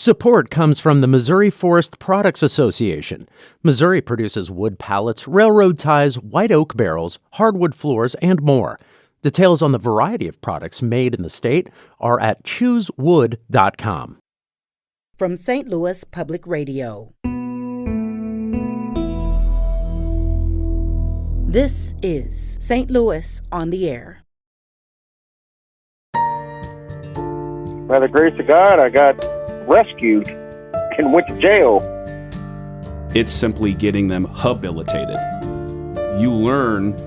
Support comes from the Missouri Forest Products Association. Missouri produces wood pallets, railroad ties, white oak barrels, hardwood floors, and more. Details on the variety of products made in the state are at choosewood.com. From St. Louis Public Radio. This is St. Louis on the Air. By the grace of God, I got rescued and went to jail. It's simply getting them habilitated. You learn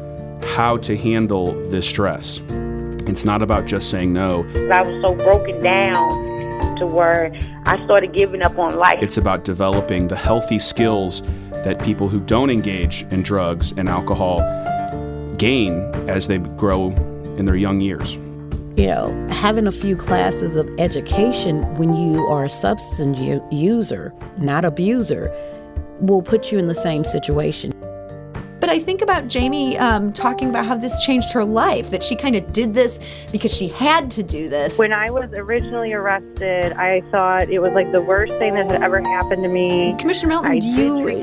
how to handle this stress. It's not about just saying no. I was so broken down to where I started giving up on life. It's about developing the healthy skills that people who don't engage in drugs and alcohol gain as they grow in their young years. You know, having a few classes of education when you are a substance user, not abuser, will put you in the same situation. But I think about Jamie talking about how this changed her life, that she kind of did this because she had to do this. When I was originally arrested, I thought it was like the worst thing that had ever happened to me. Commissioner Melton,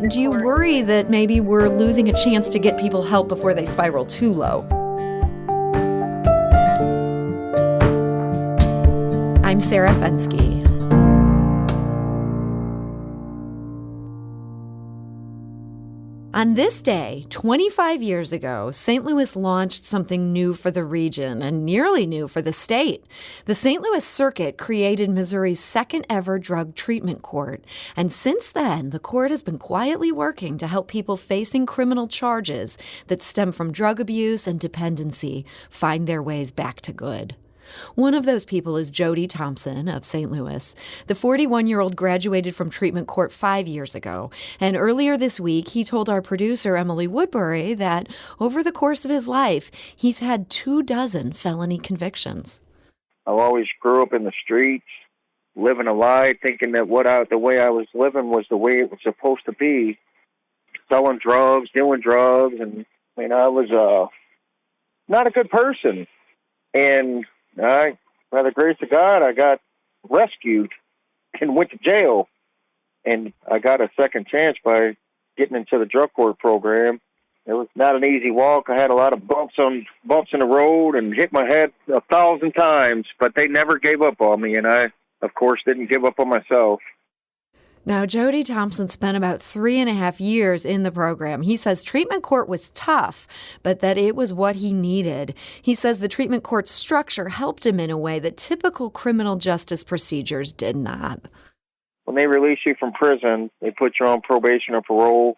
do you worry that maybe we're losing a chance to get people help before they spiral too low? I'm Sarah Fensky. On this day, 25 years ago, St. Louis launched something new for the region and nearly new for the state. The St. Louis Circuit created Missouri's second ever drug treatment court. And since then, the court has been quietly working to help people facing criminal charges that stem from drug abuse and dependency find their ways back to good. One of those people is Jody Thompson of St. Louis. The 41-year-old graduated from treatment court 5 years ago. And earlier this week, he told our producer, Emily Woodbury, that over the course of his life, he's had 24 felony convictions. I always grew up in the streets, living a lie, thinking that the way I was living was the way it was supposed to be. Selling drugs, doing drugs, and I was not a good person. And by the grace of God, I got rescued and went to jail. And I got a second chance by getting into the drug court program. It was not an easy walk. I had a lot of bumps in the road and hit my head 1,000 times, but they never gave up on me. And I, of course, didn't give up on myself. Now, Jody Thompson spent about 3.5 years in the program. He says treatment court was tough, but that it was what he needed. He says the treatment court structure helped him in a way that typical criminal justice procedures did not. When they release you from prison, they put you on probation or parole.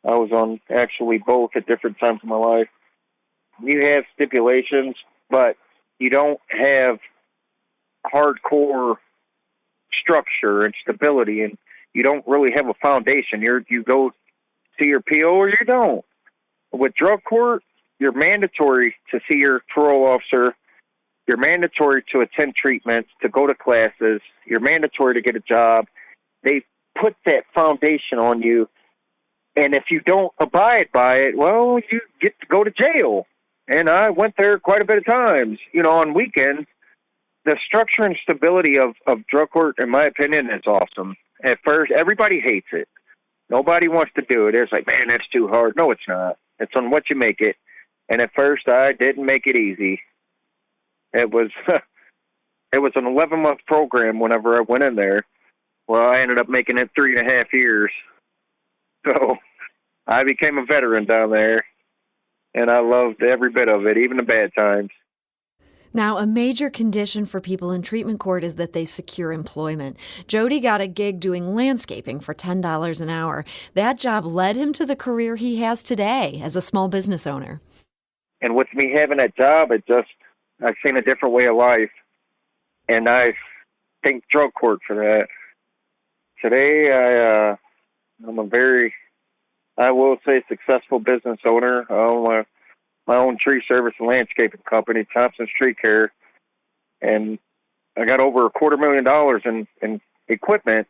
I was on actually both at different times in my life. You have stipulations, but you don't have hardcore structure and stability, and you don't really have a foundation. You go see your PO or you don't. With drug court, you're mandatory to see your parole officer. You're mandatory to attend treatments, to go to classes. You're mandatory to get a job. They put that foundation on you, and if you don't abide by it, well, you get to go to jail. And I went there quite a bit of times. On weekends, the structure and stability of drug court, in my opinion, is awesome. At first, everybody hates it. Nobody wants to do it. It's like, man, that's too hard. No, it's not. It's on what you make it. And at first, I didn't make it easy. It was an 11-month program whenever I went in there. Well, I ended up making it 3.5 years. So I became a veteran down there, and I loved every bit of it, even the bad times. Now, a major condition for people in treatment court is that they secure employment. Jody got a gig doing landscaping for $10 an hour. That job led him to the career he has today as a small business owner. And with me having that job, I've seen a different way of life, and I thank drug court for that. Today, I'm a very, I will say, successful business owner. I own my own tree service and landscaping company, Thompson's Tree Care, and I got over $250,000 in equipment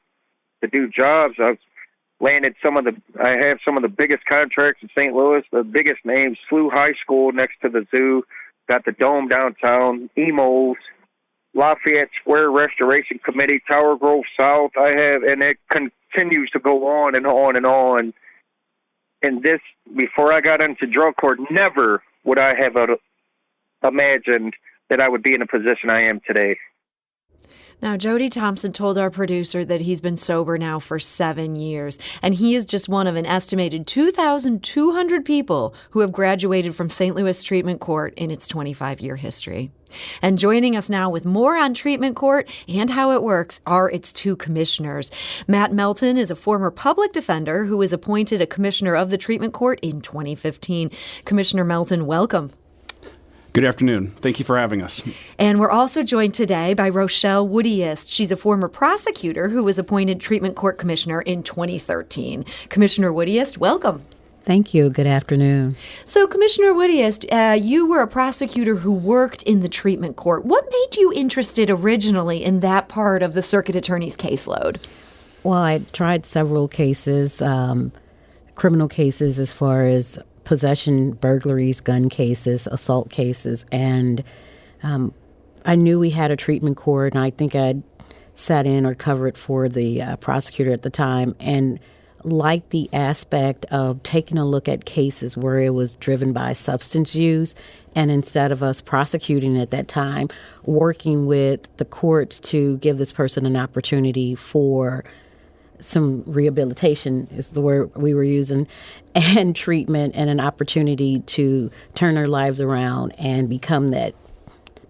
to do jobs. I've landed I have some of the biggest contracts in St. Louis, the biggest names, SLU High School next to the zoo, got the Dome downtown, Emos, Lafayette Square Restoration Committee, Tower Grove South. And it continues to go on and on and on. And this, before I got into drug court, never would I have imagined that I would be in a position I am today. Now, Jody Thompson told our producer that he's been sober now for 7 years, and he is just one of an estimated 2,200 people who have graduated from St. Louis Treatment Court in its 25-year history. And joining us now with more on Treatment Court and how it works are its two commissioners. Matt Melton is a former public defender who was appointed a commissioner of the Treatment Court in 2015. Commissioner Melton, welcome. Good afternoon. Thank you for having us. And we're also joined today by Rochelle Woodiest. She's a former prosecutor who was appointed Treatment Court Commissioner in 2013. Commissioner Woodiest, welcome. Thank you. Good afternoon. So, Commissioner Woodiest, you were a prosecutor who worked in the treatment court. What made you interested originally in that part of the circuit attorney's caseload? Well, I tried several cases, criminal cases as far as possession, burglaries, gun cases, assault cases, and I knew we had a treatment court, and I think I'd sat in or covered for the prosecutor at the time, and liked the aspect of taking a look at cases where it was driven by substance use, and instead of us prosecuting at that time, working with the courts to give this person an opportunity for some rehabilitation is the word we were using, and treatment, and an opportunity to turn their lives around and become that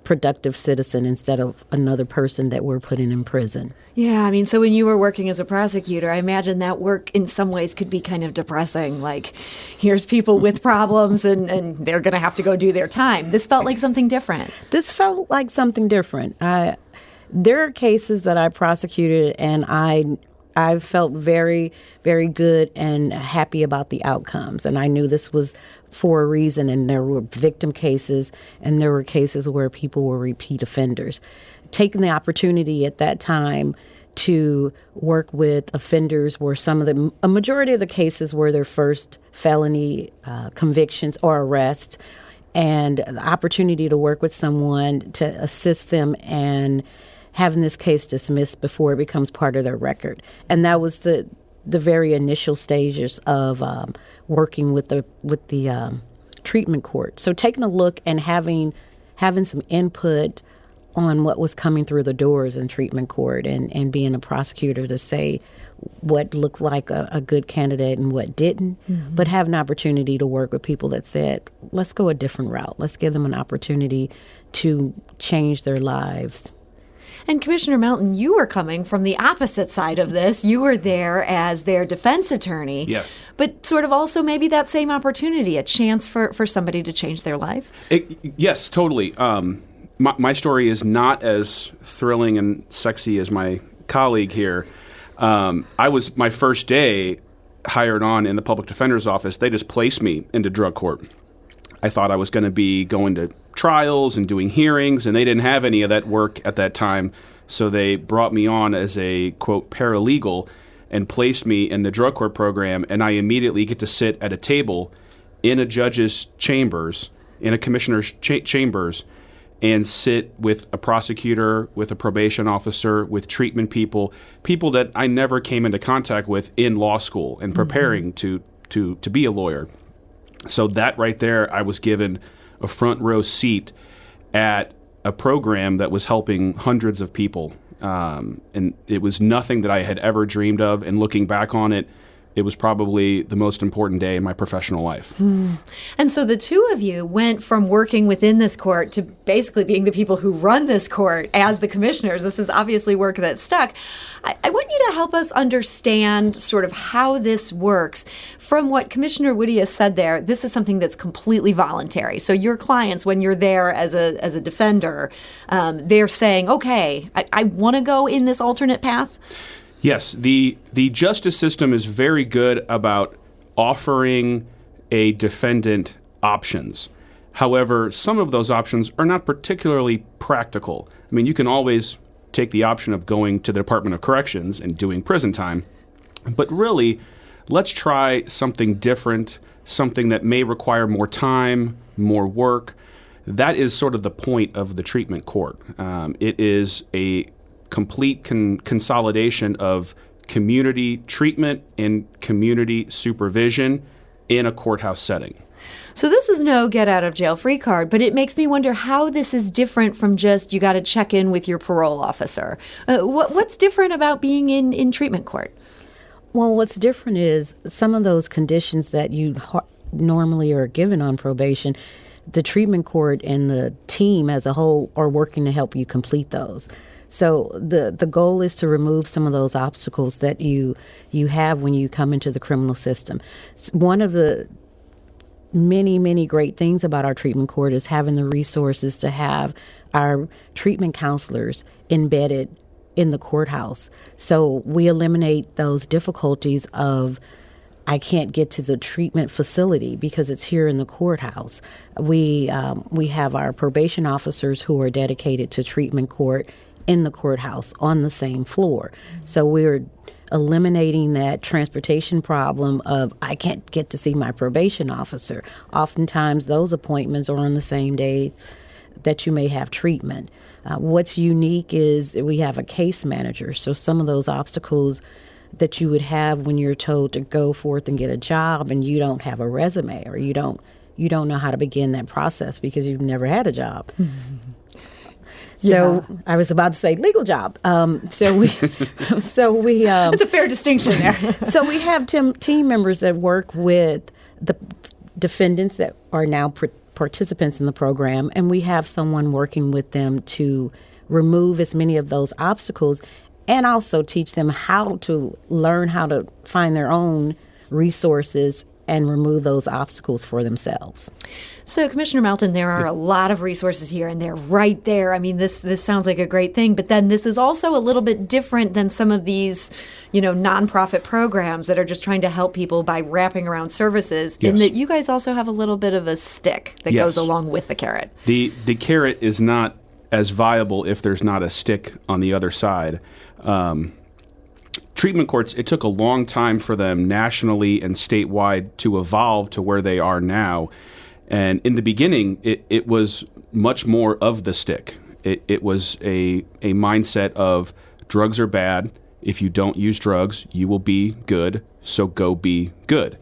productive citizen instead of another person that we're putting in prison. Yeah, I mean, so when you were working as a prosecutor, I imagine that work in some ways could be kind of depressing. Like, here's people with problems and they're going to have to go do their time. This felt like something different. This felt like something different. There are cases that I prosecuted, and I felt very, very good and happy about the outcomes. And I knew this was for a reason, and there were victim cases, and there were cases where people were repeat offenders. Taking the opportunity at that time to work with offenders where a majority of the cases were their first felony convictions or arrests, and the opportunity to work with someone to assist them and having this case dismissed before it becomes part of their record. And that was the very initial stages of working with the treatment court. So taking a look and having some input on what was coming through the doors in treatment court, and being a prosecutor to say what looked like a good candidate and what didn't, but have an opportunity to work with people that said, let's go a different route. Let's give them an opportunity to change their lives. And Commissioner Melton, you were coming from the opposite side of this. You were there as their defense attorney. Yes. But sort of also maybe that same opportunity, a chance for somebody to change their life? Yes, totally. My story is not as thrilling and sexy as my colleague here. I was, my first day hired on in the public defender's office, they just placed me into drug court. I thought I was going to be going to trials and doing hearings, and they didn't have any of that work at that time. So they brought me on as a, quote, paralegal and placed me in the drug court program, and I immediately get to sit at a table in a judge's chambers, in a commissioner's chambers, and sit with a prosecutor, with a probation officer, with treatment people that I never came into contact with in law school and preparing to be a lawyer. So that right there, I was given a front row seat at a program that was helping hundreds of people. And it was nothing that I had ever dreamed of. And looking back on it, it was probably the most important day in my professional life. And so the two of you went from working within this court to basically being the people who run this court as the commissioners. This is obviously work that stuck. I want you to help us understand sort of how this works. From what Commissioner Woodiest said there, this is something that's completely voluntary. So your clients, when you're there as a defender, they're saying, okay, I want to go in this alternate path? Yes, the justice system is very good about offering a defendant options. However, some of those options are not particularly practical. I mean, you can always take the option of going to the Department of Corrections and doing prison time. But really, let's try something different, something that may require more time, more work. that is sort of the point of the treatment court. It is a complete consolidation of community treatment and community supervision in a courthouse setting. So this is no get out of jail free card, but it makes me wonder how this is different from just you got to check in with your parole officer. What's different about being in treatment court? Well, what's different is some of those conditions that you normally are given on probation, the treatment court and the team as a whole are working to help you complete those. So the goal is to remove some of those obstacles that you have when you come into the criminal system. One of the many, many great things about our treatment court is having the resources to have our treatment counselors embedded in the courthouse. So we eliminate those difficulties of I can't get to the treatment facility because it's here in the courthouse. We have our probation officers who are dedicated to treatment court in the courthouse on the same floor. So we're eliminating that transportation problem of I can't get to see my probation officer. Oftentimes those appointments are on the same day that you may have treatment. What's unique is we have a case manager. So some of those obstacles that you would have when you're told to go forth and get a job and you don't have a resume or you don't know how to begin that process because you've never had a job. So I was about to say legal job. So we that's a fair distinction there. So we have team members that work with the defendants that are now participants in the program, and we have someone working with them to remove as many of those obstacles and also teach them how to learn how to find their own resources and remove those obstacles for themselves. So, Commissioner Melton, there are a lot of resources here, and they're right there. I mean, this sounds like a great thing, but then this is also a little bit different than some of these, nonprofit programs that are just trying to help people by wrapping around services, in that you guys also have a little bit of a stick that goes along with the carrot. The carrot is not as viable if there's not a stick on the other side. Treatment courts, it took a long time for them nationally and statewide to evolve to where they are now. And in the beginning, it was much more of the stick. It was a mindset of drugs are bad. If you don't use drugs, you will be good, so go be good.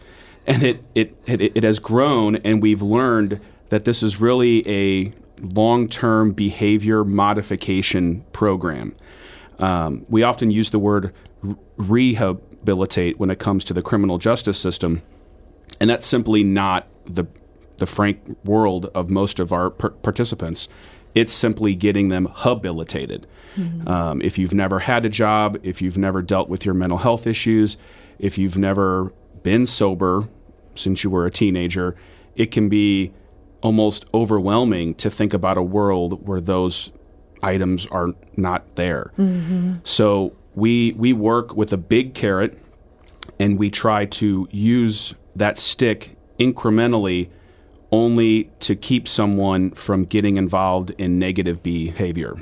And it has grown, and we've learned that this is really a long-term behavior modification program. We often use the word rehabilitate when it comes to the criminal justice system, and that's simply not the frank world of most of our participants. It's simply getting them habilitated. Mm-hmm. If you've never had a job, if you've never dealt with your mental health issues, if you've never been sober since you were a teenager, it can be almost overwhelming to think about a world where those items are not there. Mm-hmm. So we work with a big carrot, and we try to use that stick incrementally only to keep someone from getting involved in negative behavior.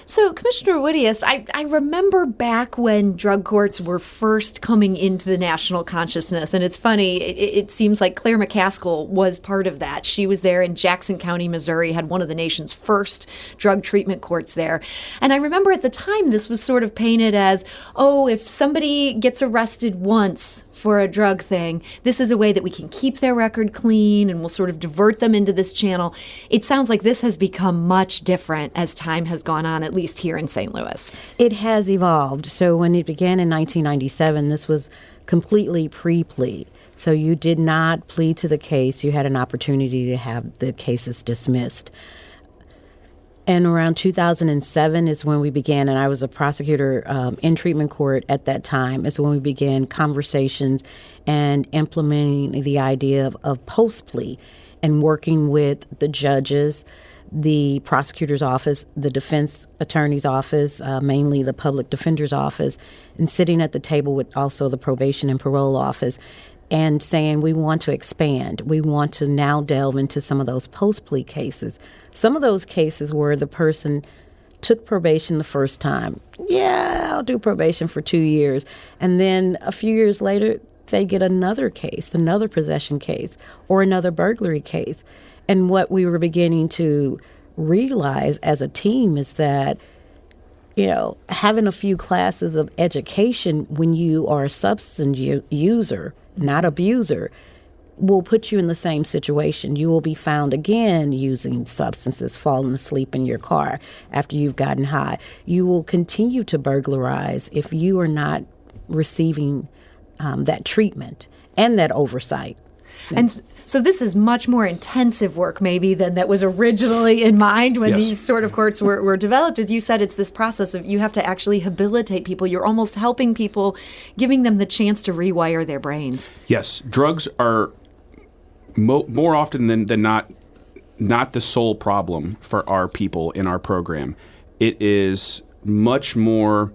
So, Commissioner Woodiest, I remember back when drug courts were first coming into the national consciousness, and it's funny, it seems like Claire McCaskill was part of that. She was there in Jackson County, Missouri, had one of the nation's first drug treatment courts there. And I remember at the time this was sort of painted as, if somebody gets arrested once for a drug thing, this is a way that we can keep their record clean and we'll sort of divert them into this channel. It sounds like this has become much different as time has gone on, at least here in St. Louis. It has evolved. So when it began in 1997, this was completely pre-plea. So you did not plead to the case. You had an opportunity to have the cases dismissed. And around 2007 is when we began, and I was a prosecutor in treatment court at that time, is when we began conversations and implementing the idea of post-plea and working with the judges, the prosecutor's office, the defense attorney's office, mainly the public defender's office, and sitting at the table with also the probation and parole office and saying we want to expand. We want to now delve into some of those post-plea cases. Some of those cases where the person took probation the first time. Yeah, I'll do probation for 2 years. And then a few years later, they get another case, another possession case, or another burglary case. And what we were beginning to realize as a team is that, having a few classes of education when you are a substance user, not abuser, will put you in the same situation. You will be found again using substances, falling asleep in your car after you've gotten high. You will continue to burglarize if you are not receiving that treatment and that oversight. And so this is much more intensive work maybe than that was originally in mind when these sort of courts were developed. As you said, it's this process of you have to actually habilitate people. You're almost helping people, giving them the chance to rewire their brains. Yes, drugs are more often than not the sole problem for our people in our program. It is much more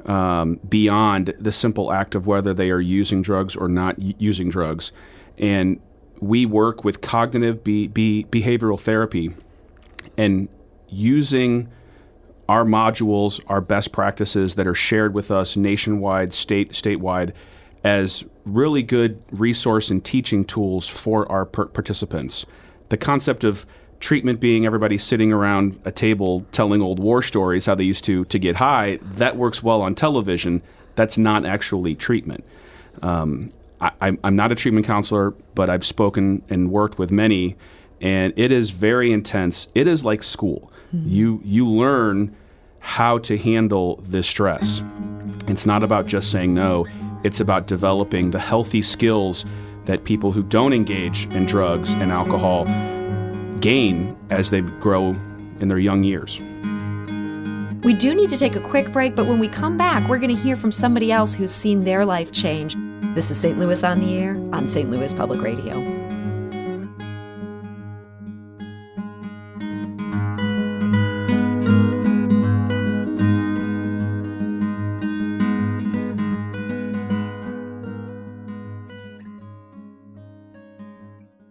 beyond the simple act of whether they are using drugs or not using drugs. And we work with cognitive behavioral therapy and using our modules, our best practices that are shared with us nationwide, statewide, as really good resource and teaching tools for our participants. The concept of treatment being everybody sitting around a table telling old war stories, how they used to get high, that works well on television. That's not actually treatment. I'm not a treatment counselor, but I've spoken and worked with many, and it is very intense. It is like school. Mm-hmm. You learn how to handle this stress. It's not about just saying no. It's about developing the healthy skills that people who don't engage in drugs and alcohol gain as they grow in their young years. We do need to take a quick break, but when we come back, we're going to hear from somebody else who's seen their life change. This is St. Louis on the Air on St. Louis Public Radio.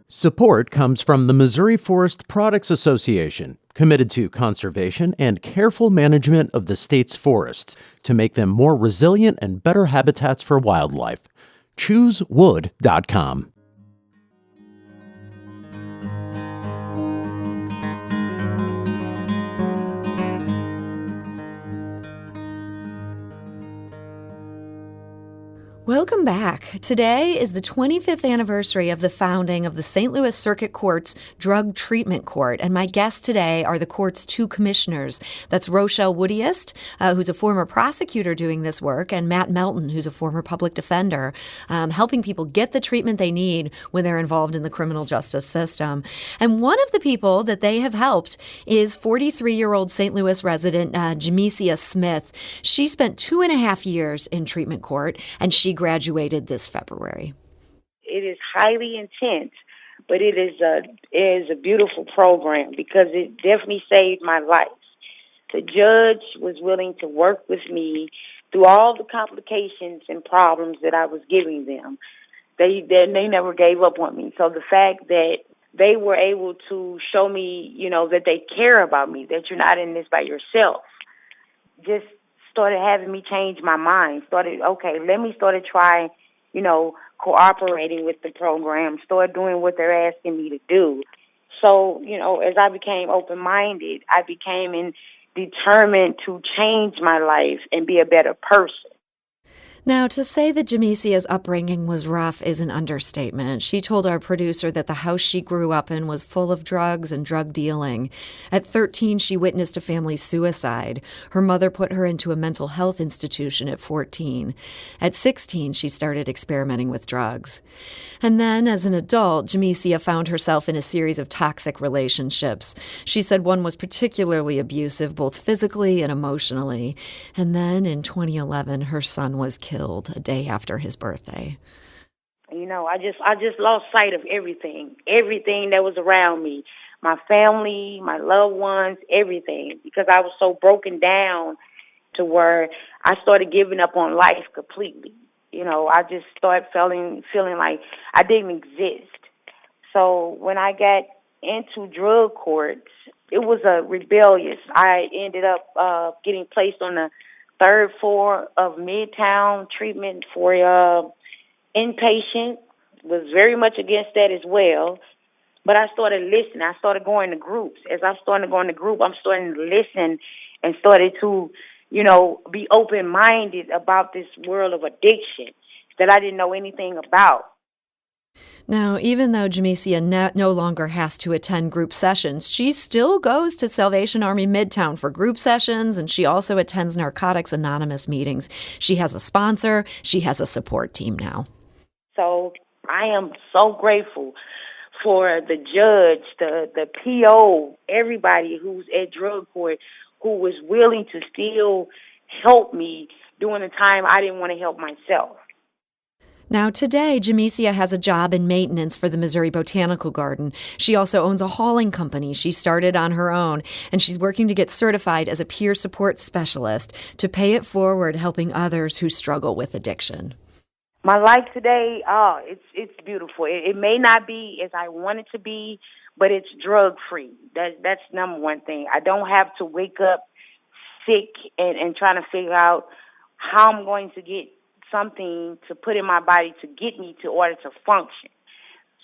Support comes from the Missouri Forest Products Association, committed to conservation and careful management of the state's forests to make them more resilient and better habitats for wildlife. ChooseWood.com. Welcome back. Today is the 25th anniversary of the founding of the St. Louis Circuit Court's Drug Treatment Court, and my guests today are the court's two commissioners. That's Rochelle Woodiest, who's a former prosecutor doing this work, and Matt Melton, who's a former public defender, helping people get the treatment they need when they're involved in the criminal justice system. And one of the people that they have helped is 43-year-old St. Louis resident Jamesia Smith. She spent 2.5 years in treatment court, and she graduated this February. It is highly intense, but it is a beautiful program because it definitely saved my life. The judge was willing to work with me through all the complications and problems that I was giving them. They never gave up on me. So the fact that they were able to show me, that they care about me, that you're not in this by yourself, just started having me change my mind. Let me start to try, cooperating with the program, start doing what they're asking me to do. So, as I became open-minded, I became determined to change my life and be a better person. Now, to say that Jamesia's upbringing was rough is an understatement. She told our producer that the house she grew up in was full of drugs and drug dealing. At 13, she witnessed a family suicide. Her mother put her into a mental health institution at 14. At 16, she started experimenting with drugs. And then, as an adult, Jamesia found herself in a series of toxic relationships. She said one was particularly abusive, both physically and emotionally. And then, in 2011, her son was killed a day after his birthday. I just lost sight of everything that was around me, my family, my loved ones, everything, because I was so broken down to where I started giving up on life completely. I just started feeling like I didn't exist. So when I got into drug courts, it was a rebellious. I ended up getting placed on the third floor of Midtown treatment for inpatient. Was very much against that as well. But I started listening. I started going to groups. As I started going to group, I'm starting to listen and started to, be open-minded about this world of addiction that I didn't know anything about. Now, even though Jamesia no longer has to attend group sessions, she still goes to Salvation Army Midtown for group sessions, and she also attends Narcotics Anonymous meetings. She has a sponsor. She has a support team now. So I am so grateful for the judge, the PO, everybody who's at drug court who was willing to still help me during the time I didn't want to help myself. Now, today, Jamesia has a job in maintenance for the Missouri Botanical Garden. She also owns a hauling company she started on her own, and she's working to get certified as a peer support specialist to pay it forward, helping others who struggle with addiction. My life today, it's beautiful. It may not be as I want it to be, but it's drug-free. That's number one thing. I don't have to wake up sick and trying to figure out how I'm going to get something to put in my body to get me to order to function.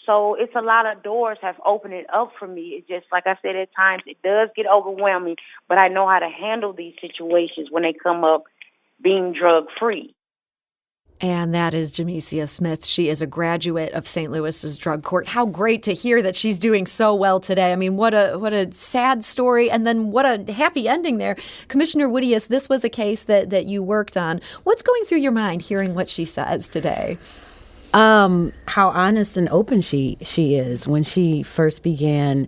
So it's a lot of doors have opened it up for me. It's just, like I said, at times it does get overwhelming, but I know how to handle these situations when they come up being drug-free. And that is Jamesia Smith. She is a graduate of St. Louis's drug court. How great to hear that she's doing so well today. I mean, what a sad story, and then what a happy ending there. Commissioner Woodiest, this was a case that you worked on. What's going through your mind hearing what she says today? How honest and open she is. When she first began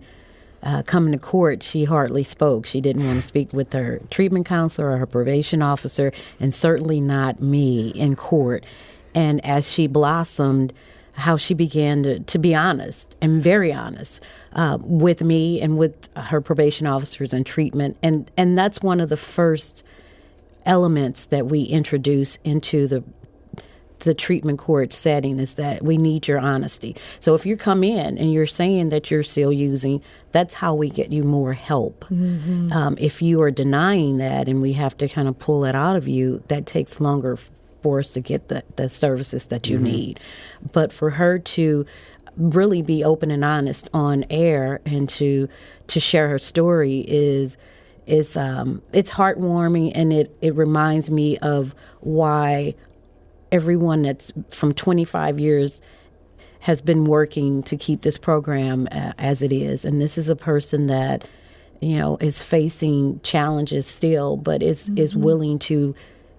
coming to court, she hardly spoke. She didn't want to speak with her treatment counselor or her probation officer, and certainly not me in court. And as she blossomed, how she began to be honest and very honest with me and with her probation officers and treatment. And that's one of the first elements that we introduce into the treatment court setting, is that we need your honesty. So if you come in and you're saying that you're still using, that's how we get you more help. Mm-hmm. If you are denying that and we have to kind of pull it out of you, that takes longer for us to get the services that you need. But for her to really be open and honest on air and to share her story is it's heartwarming, and it reminds me of why everyone that's from 25 years has been working to keep this program as it is. And this is a person that, is facing challenges still, but is willing to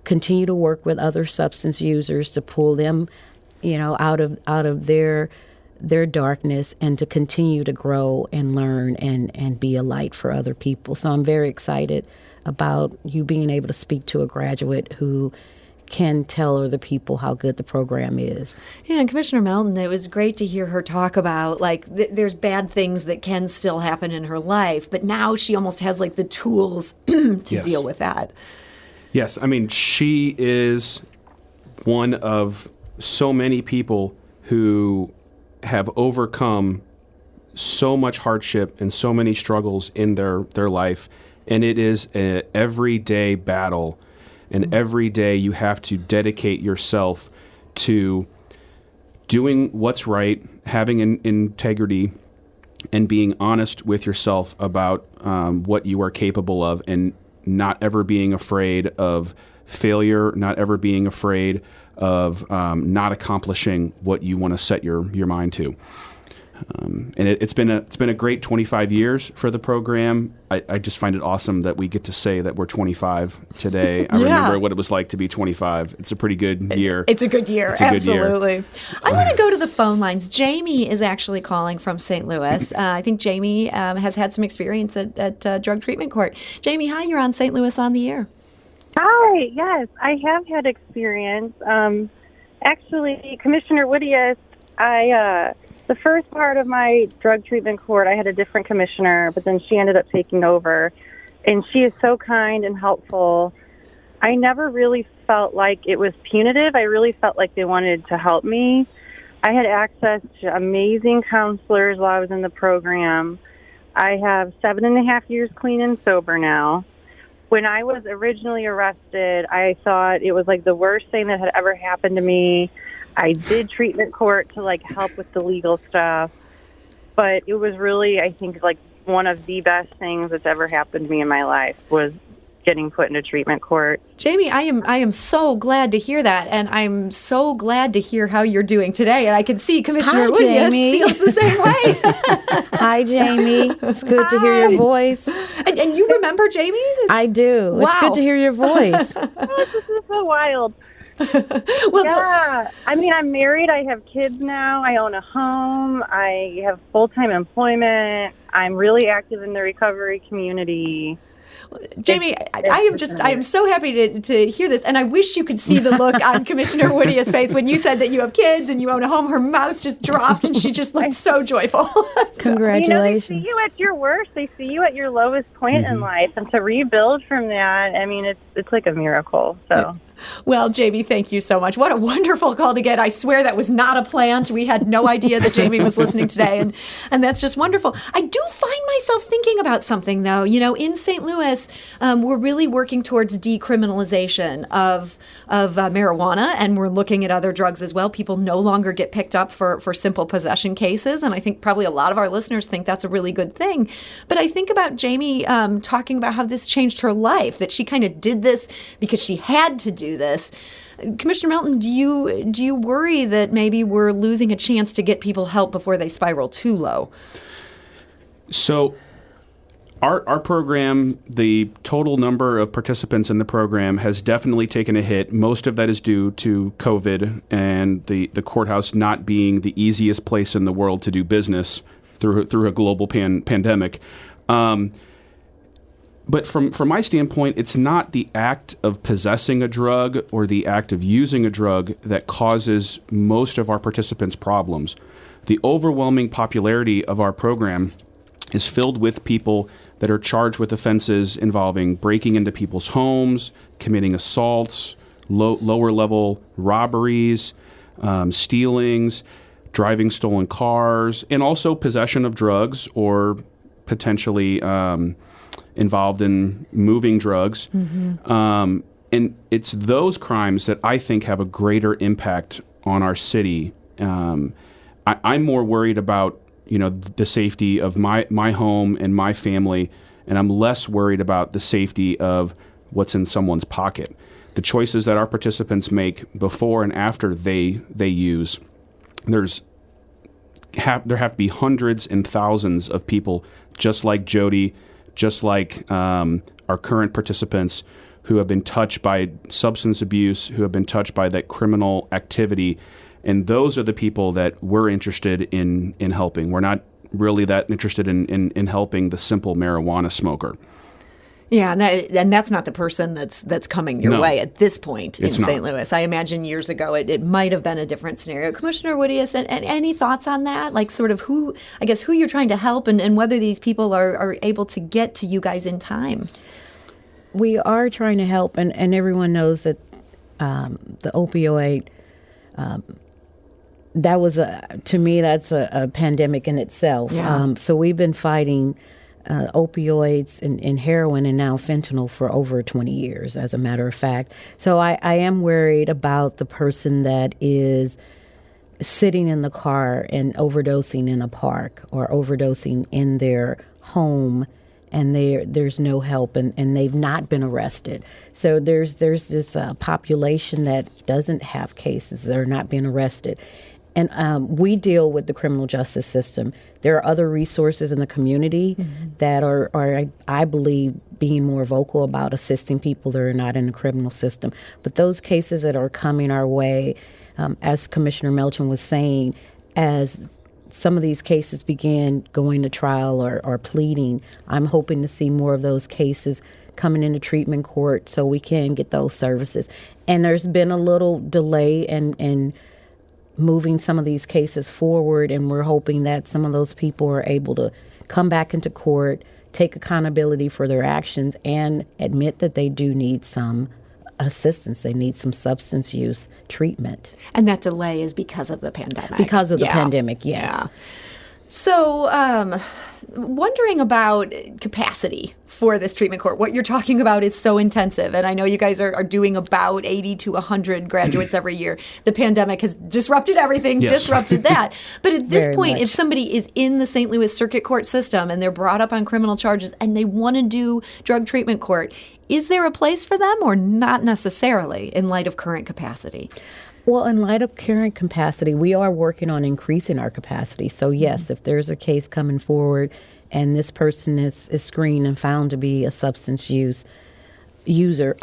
continue to work with other substance users to pull them, out of their darkness, and to continue to grow and learn and be a light for other people. So I'm very excited about you being able to speak to a graduate who can tell other people how good the program is. Yeah, and Commissioner Melton, it was great to hear her talk about, there's bad things that can still happen in her life, but now she almost has, the tools to deal with that. Yes, I mean, she is one of so many people who have overcome so much hardship and so many struggles in their life, and it is an everyday battle. And every day you have to dedicate yourself to doing what's right, having integrity, and being honest with yourself about what you are capable of, and not ever being afraid of failure, not ever being afraid of not accomplishing what you want to set your mind to. And it's been a great 25 years for the program. I just find it awesome that we get to say that we're 25 today. I remember what it was like to be 25. It's a pretty good year. It's a good year. Absolutely. I want to go to the phone lines. Jamie is actually calling from St. Louis. I think Jamie has had some experience at drug treatment court. Jamie, hi. You're on St. Louis on the Air. Hi. Yes, I have had experience. Actually, Commissioner Woodiest, the first part of my drug treatment court, I had a different commissioner, but then she ended up taking over. And she is so kind and helpful. I never really felt like it was punitive. I really felt like they wanted to help me. I had access to amazing counselors while I was in the program. I have 7.5 years clean and sober now. When I was originally arrested, I thought it was the worst thing that had ever happened to me. I did treatment court to help with the legal stuff. But it was really, I think, like one of the best things that's ever happened to me in my life was getting put into treatment court. Jamie, I am so glad to hear that, and I'm so glad to hear how you're doing today. And I can see Commissioner Woodiest feels the same way. Hi, Jamie. It's good to hear your voice. And you remember Jamie? I do. Wow. It's good to hear your voice. Oh, this is so wild. Well, yeah. I mean, I'm married. I have kids now. I own a home. I have full-time employment. I'm really active in the recovery community. Jamie, I am so happy to hear this, and I wish you could see the look on Commissioner Woodiest's face when you said that you have kids and you own a home. Her mouth just dropped, and she just looked so joyful. Congratulations. They see you at your worst. They see you at your lowest point in life, and to rebuild from that, I mean, it's like a miracle. So. Well, Jamie, thank you so much. What a wonderful call to get. I swear that was not a plant. We had no idea that Jamie was listening today, and that's just wonderful. I do find myself thinking about something, though. You know, in St. Louis, we're really working towards decriminalization of marijuana, and we're looking at other drugs as well. People no longer get picked up for simple possession cases, and I think probably a lot of our listeners think that's a really good thing. But I think about Jamie talking about how this changed her life, that she kind of did this because she had to do this. Commissioner Melton, do you worry that maybe we're losing a chance to get people help before they spiral too low? So our program, the total number of participants in the program has definitely taken a hit. Most of that is due to COVID and the courthouse not being the easiest place in the world to do business through a global pandemic. But from my standpoint, it's not the act of possessing a drug or the act of using a drug that causes most of our participants' problems. The overwhelming popularity of our program is filled with people that are charged with offenses involving breaking into people's homes, committing assaults, lower-level robberies, stealings, driving stolen cars, and also possession of drugs or potentially involved in moving drugs. And it's those crimes that I think have a greater impact on our city. I'm more worried about, the safety of my home and my family, and I'm less worried about the safety of what's in someone's pocket. The choices that our participants make before and after they use, there have to be hundreds and thousands of people just like Jody, just like our current participants who have been touched by substance abuse, who have been touched by that criminal activity. And those are the people that we're interested in helping. We're not really that interested in helping the simple marijuana smoker. Yeah, and that's not the person that's coming your way at this point in St. Louis. I imagine years ago it might have been a different scenario. Commissioner Woodiest, and any thoughts on that? Like sort of who you're trying to help and whether these people are able to get to you guys in time? We are trying to help, and everyone knows that the opioid, that was, to me, that's a pandemic in itself. Yeah. So we've been fighting opioids and heroin and now fentanyl for over 20 years, as a matter of fact. So I am worried about the person that is sitting in the car and overdosing in a park or overdosing in their home, and there's no help, and they've not been arrested. So there's this population that doesn't have cases. They're not being arrested. And we deal with the criminal justice system. There are other resources in the community that are, I believe, being more vocal about assisting people that are not in the criminal system. But those cases that are coming our way, as Commissioner Melton was saying, as some of these cases begin going to trial or pleading, I'm hoping to see more of those cases coming into treatment court so we can get those services. And there's been a little delay in moving some of these cases forward, and we're hoping that some of those people are able to come back into court, take accountability for their actions, and admit that they do need some assistance. They need some substance use treatment. And that delay is because of the pandemic. Because of the pandemic, yes. Yeah. So, wondering about capacity for this treatment court. What you're talking about is so intensive, and I know you guys are doing about 80 to 100 graduates every year. The pandemic has disrupted everything, disrupted that. But at this point, if somebody is in the St. Louis Circuit Court system and they're brought up on criminal charges and they want to do drug treatment court, is there a place for them or not necessarily in light of current capacity? Well, in light of current capacity, we are working on increasing our capacity. So yes, if there's a case coming forward and this person is screened and found to be a substance abuser,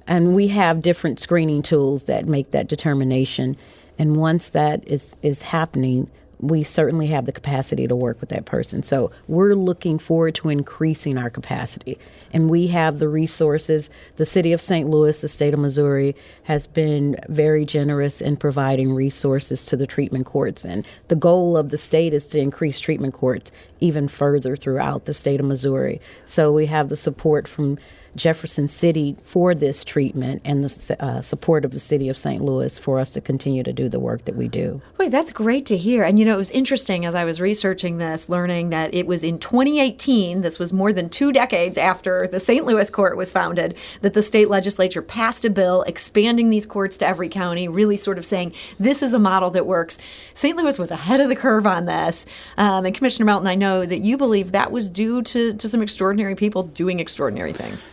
and we have different screening tools that make that determination. And once that is happening, we certainly have the capacity to work with that person. So we're looking forward to increasing our capacity. And we have the resources. The city of St. Louis, the state of Missouri, has been very generous in providing resources to the treatment courts. And the goal of the state is to increase treatment courts even further throughout the state of Missouri. So we have the support from Jefferson City for this treatment and the support of the city of St. Louis for us to continue to do the work that we do. Wait, that's great to hear. And, it was interesting as I was researching this, learning that it was in 2018, this was more than 2 decades after the St. Louis court was founded, that the state legislature passed a bill expanding these courts to every county, really sort of saying this is a model that works. St. Louis was ahead of the curve on this. And Commissioner Melton, I know that you believe that was due to some extraordinary people doing extraordinary things.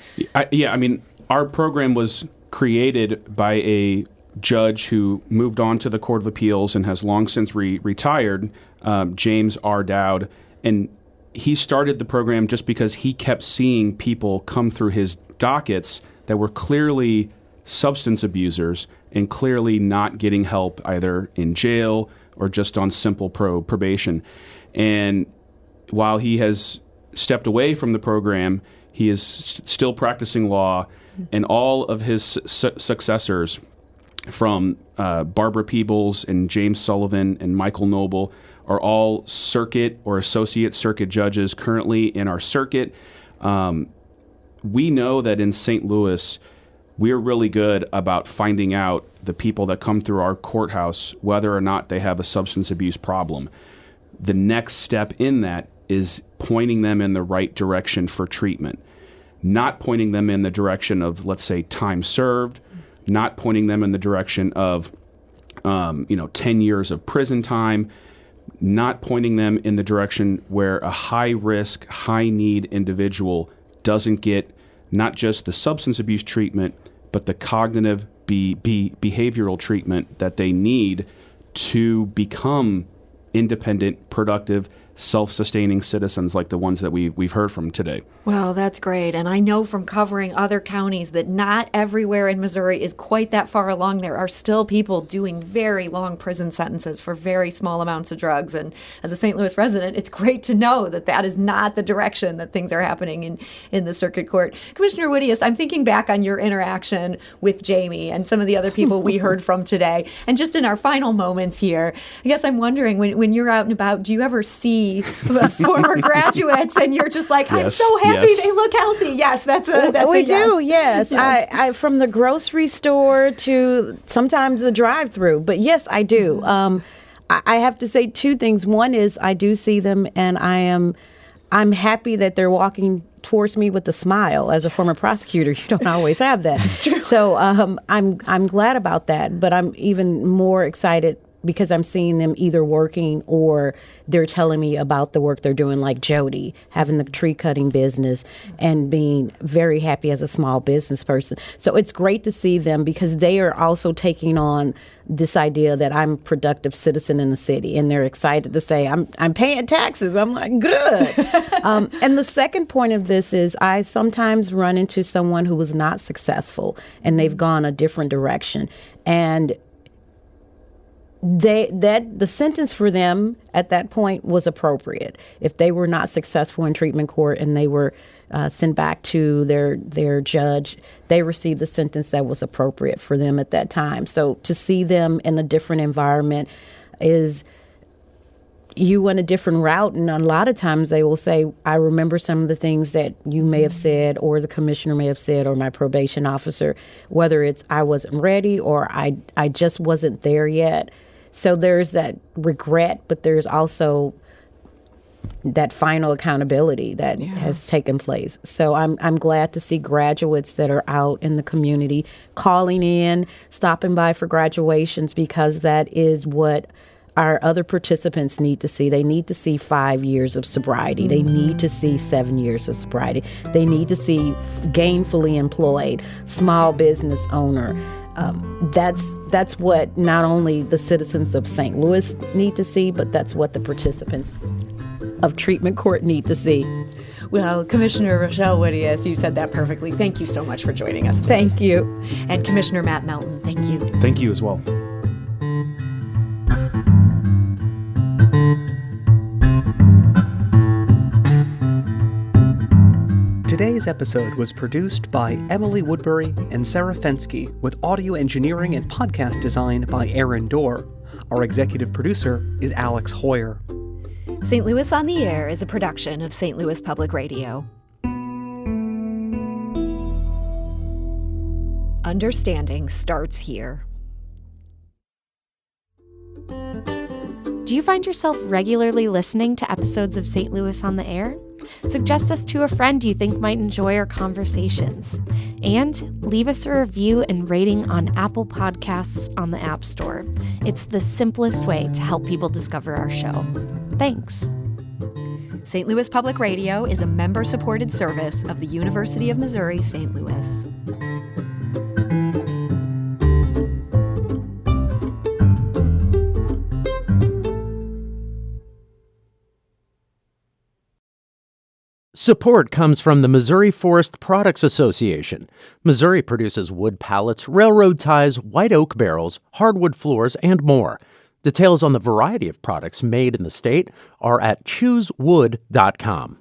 Our program was created by a judge who moved on to the Court of Appeals and has long since retired, James R. Dowd. And he started the program just because he kept seeing people come through his dockets that were clearly substance abusers and clearly not getting help either in jail or just on simple probation. And while he has stepped away from the program, he is still practicing law, and all of his successors, from Barbara Peebles and James Sullivan and Michael Noble, are all circuit or associate circuit judges currently in our circuit. We know that in St. Louis, we're really good about finding out the people that come through our courthouse, whether or not they have a substance abuse problem. The next step in that is pointing them in the right direction for treatment, not pointing them in the direction of, let's say, time served, not pointing them in the direction of, 10 years of prison time, not pointing them in the direction where a high-risk, high-need individual doesn't get not just the substance abuse treatment, but the cognitive behavioral treatment that they need to become independent, productive, self-sustaining citizens like the ones that we've heard from today. Well, that's great. And I know from covering other counties that not everywhere in Missouri is quite that far along. There are still people doing very long prison sentences for very small amounts of drugs. And as a St. Louis resident, it's great to know that that is not the direction that things are happening in the circuit court. Commissioner Woodiest, I'm thinking back on your interaction with Jamie and some of the other people we heard from today. And just in our final moments here, I guess I'm wondering, when you're out and about, do you ever see former graduates and you're just like, I'm so happy they look healthy? Yes, that's a we yes. do, yes. I from the grocery store to sometimes the drive-through, but yes, I do. I have to say 2 things. One is I do see them, and I'm happy that they're walking towards me with a smile. As a former prosecutor, you don't always have that. That's true. So I'm glad about that, but I'm even more excited because I'm seeing them either working or they're telling me about the work they're doing, like Jody, having the tree cutting business and being very happy as a small business person. So it's great to see them because they are also taking on this idea that I'm a productive citizen in the city, and they're excited to say, I'm paying taxes. I'm like, good. And the second point of this is I sometimes run into someone who was not successful and they've gone a different direction. And the sentence for them at that point was appropriate. If they were not successful in treatment court and they were sent back to their judge, they received the sentence that was appropriate for them at that time. So to see them in a different environment is you went a different route, and a lot of times they will say, I remember some of the things that you may have said or the commissioner may have said or my probation officer, whether it's I wasn't ready or I just wasn't there yet. So there's that regret, but there's also that final accountability that has taken place. So I'm glad to see graduates that are out in the community calling in, stopping by for graduations, because that is what our other participants need to see. They need to see 5 years of sobriety. They need to see 7 years of sobriety. They need to see gainfully employed, small business owner. That's what not only the citizens of St. Louis need to see, but that's what the participants of treatment court need to see. Well, Commissioner Rochelle Woodiest, you said that perfectly. Thank you so much for joining us today. Thank you. And Commissioner Matt Melton, thank you. Thank you as well. Today's episode was produced by Emily Woodbury and Sarah Fensky, with audio engineering and podcast design by Aaron Dorr. Our executive producer is Alex Hoyer. St. Louis on the Air is a production of St. Louis Public Radio. Understanding starts here. Do you find yourself regularly listening to episodes of St. Louis on the Air? Suggest us to a friend you think might enjoy our conversations. And leave us a review and rating on Apple Podcasts on the App Store. It's the simplest way to help people discover our show. Thanks. St. Louis Public Radio is a member-supported service of the University of Missouri, St. Louis. Support comes from the Missouri Forest Products Association. Missouri produces wood pallets, railroad ties, white oak barrels, hardwood floors, and more. Details on the variety of products made in the state are at choosewood.com.